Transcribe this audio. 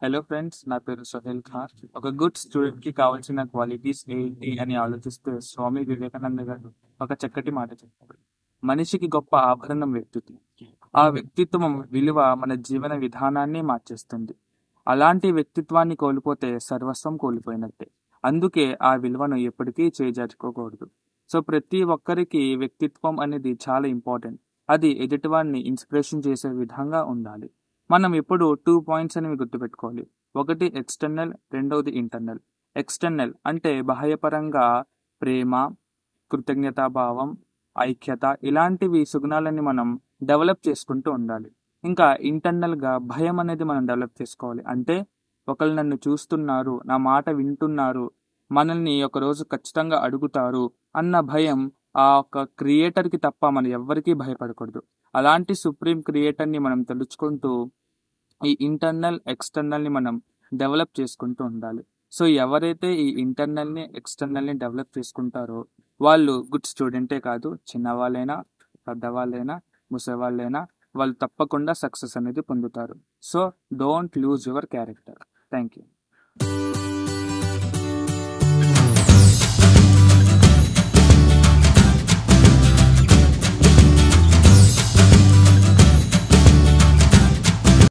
Hello friends, నా పేరు సోహెల్ ఖాన్. ఒక గుడ్ స్టూడెంట్ కి కావాల్సిన క్వాలిటీస్ ఏంటి అని ఆలోచిస్తే స్వామి వివేకానంద గారు ఒక చక్కటి మాట చెప్పారు. మనిషికి గొప్ప ఆభరణం వ్యక్తిత్వం. ఆ వ్యక్తిత్వం విలువ మన జీవన విధానాన్ని మార్చేస్తుంది. అలాంటి వ్యక్తిత్వాన్ని కోల్పోతే సర్వస్వం కోల్పోయినట్టే. అందుకే ఆ విలువను ఎప్పటికీ చేజార్చుకోకూడదు. సో ప్రతి ఒక్కరికి వ్యక్తిత్వం అనేది చాలా ఇంపార్టెంట్. అది ఎదుటివాడిని ఇన్స్పిరేషన్ చేసే విధంగా ఉండాలి. మనం ఎప్పుడు 2 పాయింట్స్ అనేవి గుర్తుపెట్టుకోవాలి. ఒకటి ఎక్స్టర్నల్, రెండవది ఇంటర్నల్. ఎక్స్టర్నల్ అంటే బాహ్యపరంగా ప్రేమ, కృతజ్ఞతాభావం, ఐక్యత ఇలాంటివి సుగుణాలని మనం డెవలప్ చేసుకుంటూ ఉండాలి. ఇంకా ఇంటర్నల్‌గా భయం అనేది మనం డెవలప్ చేసుకోవాలి. అంటే ఒకళ్ళు నన్ను చూస్తున్నారు, నా మాట వింటున్నారు, మనల్ని ఒకరోజు ఖచ్చితంగా అడుగుతారు అన్న భయం ఆ ఒక్క క్రియేటర్‌కి తప్ప మనం ఎవ్వరికీ భయపడకూడదు. అలాంటి సుప్రీం క్రియేటర్‌ని మనం తెలుసుకుంటూ ఈ ఇంటర్నల్, ఎక్స్టర్నల్‌ని మనం డెవలప్ చేసుకుంటూ ఉండాలి. సో, ఎవరైతే ఈ ఇంటర్నల్‌ని, ఎక్స్టర్నల్‌ని డెవలప్ చేసుకుంటారో వాళ్ళు గుడ్ స్టూడెంటే కాదు, చిన్నవాళ్ళైనా, పెద్దవాళ్ళైనా, ముసలివాళ్ళైనా వాళ్ళు తప్పకుండా సక్సెస్ అనేది పొందుతారు. So, don't lose your character. Thank you.